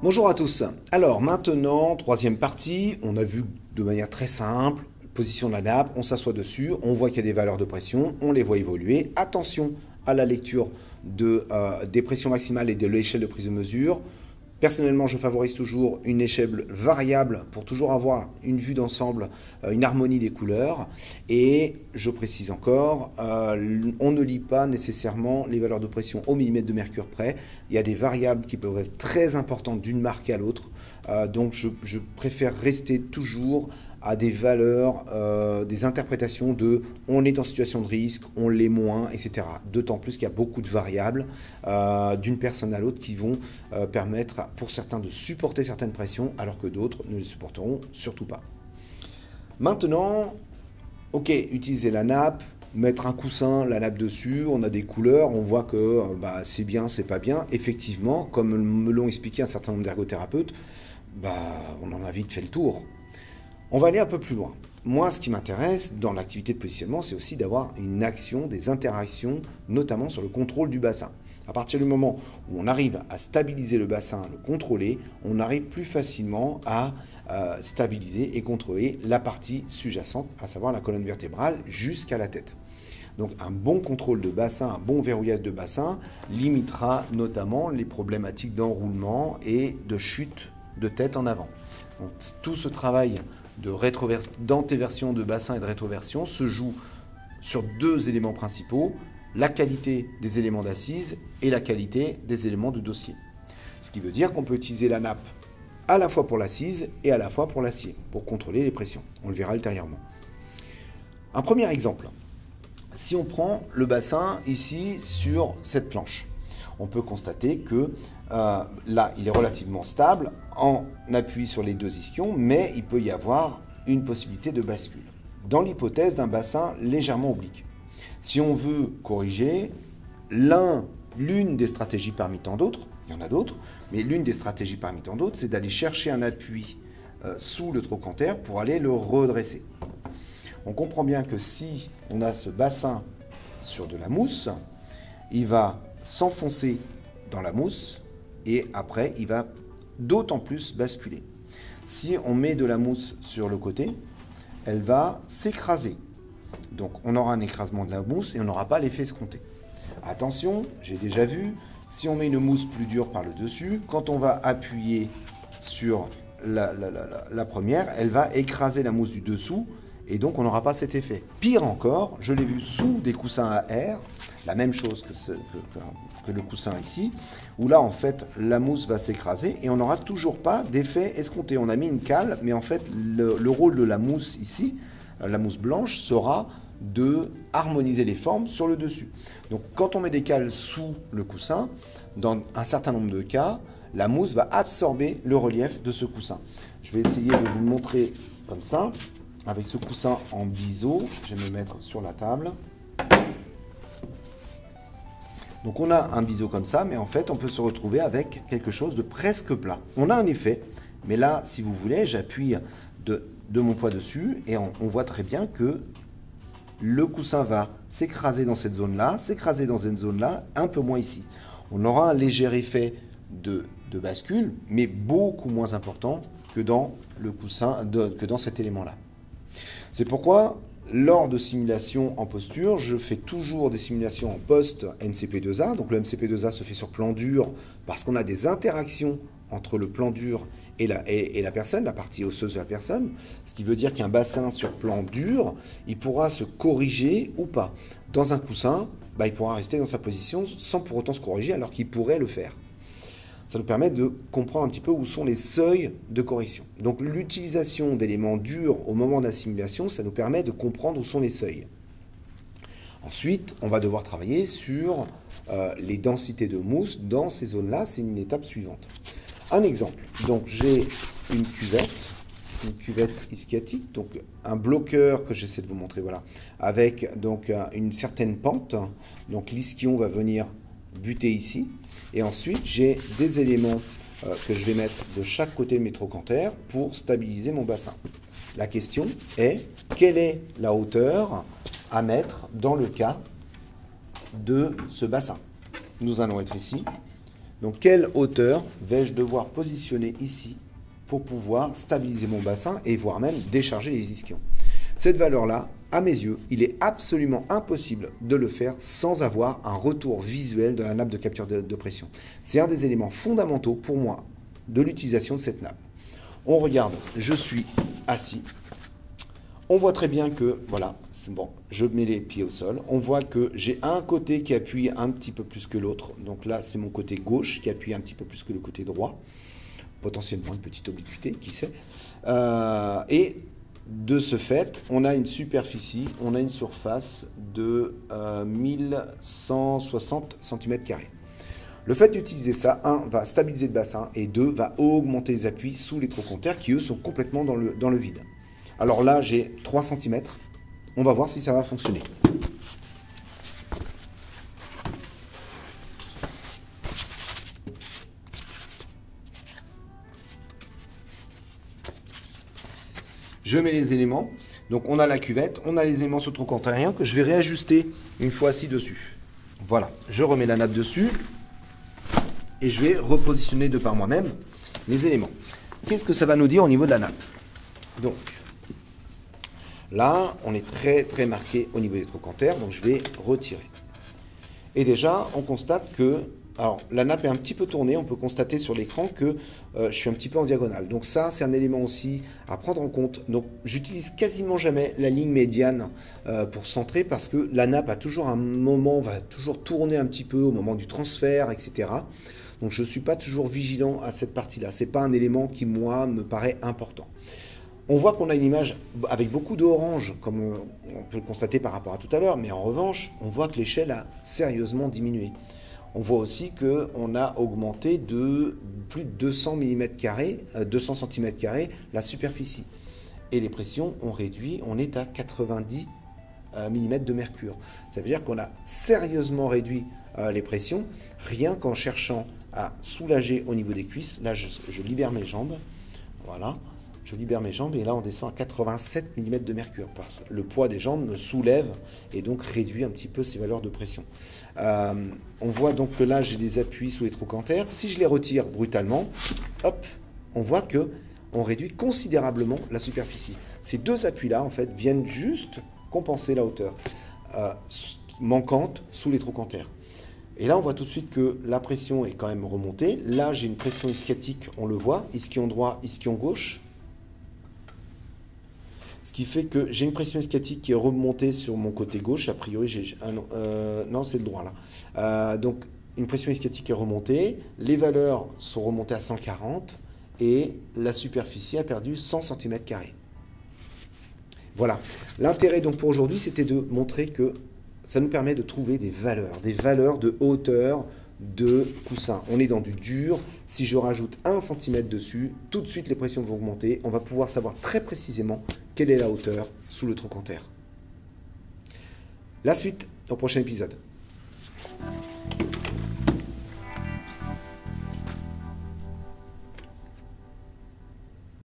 Bonjour à tous. Alors maintenant, troisième partie, on a vu de manière très simple, position de la nappe, on s'assoit dessus, on voit qu'il y a des valeurs de pression, on les voit évoluer. Attention à la lecture des pressions maximales et de l'échelle de prise de mesure. Personnellement, je favorise toujours une échelle variable pour toujours avoir une vue d'ensemble, une harmonie des couleurs. Et je précise encore, on ne lit pas nécessairement les valeurs de pression au millimètre de mercure près. Il y a des variables qui peuvent être très importantes d'une marque à l'autre. Donc je préfère rester toujours à des valeurs, des interprétations de on est en situation de risque, on l'est moins, etc. D'autant plus qu'il y a beaucoup de variables d'une personne à l'autre qui vont permettre pour certains de supporter certaines pressions alors que d'autres ne les supporteront surtout pas. Maintenant, ok, utiliser la nappe, mettre un coussin, la nappe dessus, on a des couleurs, on voit que c'est bien, c'est pas bien. Effectivement, comme me l'ont expliqué un certain nombre d'ergothérapeutes, on en a vite fait le tour. On va aller un peu plus loin. Moi, ce qui m'intéresse dans l'activité de positionnement, c'est aussi d'avoir une action, des interactions, notamment sur le contrôle du bassin. À partir du moment où on arrive à stabiliser le bassin, le contrôler, on arrive plus facilement à stabiliser et contrôler la partie sous-jacente, à savoir la colonne vertébrale jusqu'à la tête. Donc un bon contrôle de bassin, un bon verrouillage de bassin limitera notamment les problématiques d'enroulement et de chute de tête en avant. Donc tout ce travail d'antéversion de bassin et de rétroversion se joue sur deux éléments principaux, la qualité des éléments d'assise et la qualité des éléments de dossier. Ce qui veut dire qu'on peut utiliser la nappe à la fois pour l'assise et à la fois pour l'acier, pour contrôler les pressions. On le verra ultérieurement. Un premier exemple, si on prend le bassin ici sur cette planche, on peut constater que là, il est relativement stable en appui sur les deux ischions, mais il peut y avoir une possibilité de bascule, dans l'hypothèse d'un bassin légèrement oblique. Si on veut corriger, l'une des stratégies parmi tant d'autres, il y en a d'autres, mais l'une des stratégies parmi tant d'autres, c'est d'aller chercher un appui sous le trochanter pour aller le redresser. On comprend bien que si on a ce bassin sur de la mousse, il va s'enfoncer dans la mousse et après il va d'autant plus basculer. Si on met de la mousse sur le côté, elle va s'écraser. Donc on aura un écrasement de la mousse et on n'aura pas l'effet escompté. Attention, j'ai déjà vu, si on met une mousse plus dure par le dessus, quand on va appuyer sur la première, elle va écraser la mousse du dessous et donc on n'aura pas cet effet. Pire encore, je l'ai vu sous des coussins à air, la même chose que le coussin ici, où là en fait la mousse va s'écraser et on n'aura toujours pas d'effet escompté. On a mis une cale, mais en fait le rôle de la mousse ici, la mousse blanche, sera de harmoniser les formes sur le dessus. Donc quand on met des cales sous le coussin, dans un certain nombre de cas, la mousse va absorber le relief de ce coussin. Je vais essayer de vous le montrer comme ça. Avec ce coussin en biseau, je vais me mettre sur la table. Donc on a un biseau comme ça, mais en fait on peut se retrouver avec quelque chose de presque plat. On a un effet, mais là, si vous voulez, j'appuie de mon poids dessus et on voit très bien que le coussin va s'écraser dans cette zone-là, s'écraser dans cette zone-là, un peu moins ici. On aura un léger effet de bascule, mais beaucoup moins important que dans le coussin, que dans cet élément-là. C'est pourquoi, lors de simulations en posture, je fais toujours des simulations en post-MCP2A. Donc le MCP2A se fait sur plan dur parce qu'on a des interactions entre le plan dur et la personne, la partie osseuse de la personne. Ce qui veut dire qu'un bassin sur plan dur, il pourra se corriger ou pas. Dans un coussin, il pourra rester dans sa position sans pour autant se corriger alors qu'il pourrait le faire. Ça nous permet de comprendre un petit peu où sont les seuils de correction. Donc l'utilisation d'éléments durs au moment de la simulation, ça nous permet de comprendre où sont les seuils. Ensuite, on va devoir travailler sur les densités de mousse dans ces zones-là. C'est une étape suivante. Un exemple. Donc j'ai une cuvette ischiatique, donc un bloqueur que j'essaie de vous montrer, voilà, avec donc une certaine pente. Donc l'ischion va venir buter ici. Et ensuite, j'ai des éléments que je vais mettre de chaque côté de mes trochantères pour stabiliser mon bassin. La question est, quelle est la hauteur à mettre dans le cas de ce bassin. Nous allons être ici. Donc, quelle hauteur vais-je devoir positionner ici pour pouvoir stabiliser mon bassin et voire même décharger les ischions? Cette valeur-là, à mes yeux, il est absolument impossible de le faire sans avoir un retour visuel de la nappe de capture de pression. C'est un des éléments fondamentaux pour moi de l'utilisation de cette nappe. On regarde, je suis assis. On voit très bien que, voilà, c'est bon, je mets les pieds au sol. On voit que j'ai un côté qui appuie un petit peu plus que l'autre. Donc là, c'est mon côté gauche qui appuie un petit peu plus que le côté droit. Potentiellement une petite obliquité, qui sait. Et de ce fait, on a une superficie, on a une surface de 1160 cm². Le fait d'utiliser ça, 1, va stabiliser le bassin et 2, va augmenter les appuis sous les trochantères qui, eux, sont complètement dans le vide. Alors là, j'ai 3 cm. On va voir si ça va fonctionner. Je mets les éléments. Donc on a la cuvette, on a les éléments sur trochanterien que je vais réajuster une fois assis dessus. Voilà, je remets la nappe dessus et je vais repositionner de par moi-même les éléments. Qu'est-ce que ça va nous dire au niveau de la nappe? Donc, là, on est très très marqué au niveau des trochantères, donc je vais retirer. Et déjà, on constate que, alors la nappe est un petit peu tournée, on peut constater sur l'écran que je suis un petit peu en diagonale. Donc ça, c'est un élément aussi à prendre en compte. Donc j'utilise quasiment jamais la ligne médiane pour centrer parce que la nappe a toujours un moment, va toujours tourner un petit peu au moment du transfert, etc. Donc je ne suis pas toujours vigilant à cette partie-là. Ce n'est pas un élément qui, moi, me paraît important. On voit qu'on a une image avec beaucoup d'orange, comme on peut le constater par rapport à tout à l'heure, mais en revanche, on voit que l'échelle a sérieusement diminué. On voit aussi qu'on a augmenté de plus de 200 mm², 200 cm² la superficie. Et les pressions ont réduit, on est à 90 mm de mercure. Ça veut dire qu'on a sérieusement réduit les pressions, rien qu'en cherchant à soulager au niveau des cuisses. Là, je libère mes jambes, voilà. Je libère mes jambes et là on descend à 87 mm de mercure. Parce que le poids des jambes me soulève et donc réduit un petit peu ces valeurs de pression. On voit donc que là j'ai des appuis sous les trochantères. Si je les retire brutalement, hop, on voit que on réduit considérablement la superficie. Ces deux appuis-là en fait viennent juste compenser la hauteur manquante sous les trochantères. Et là, on voit tout de suite que la pression est quand même remontée. Là, j'ai une pression ischiatique, on le voit, ischion droit, ischion gauche. Ce qui fait que j'ai une pression ischiatique qui est remontée sur mon côté gauche. A priori, j'ai non, c'est le droit là. Donc, une pression ischiatique est remontée. Les valeurs sont remontées à 140 et la superficie a perdu 100 cm². Voilà. L'intérêt donc pour aujourd'hui, c'était de montrer que ça nous permet de trouver des valeurs de hauteur de coussin. On est dans du dur. Si je rajoute 1 cm dessus, tout de suite les pressions vont augmenter. On va pouvoir savoir très précisément quelle est la hauteur sous le trochanter. La suite au prochain épisode.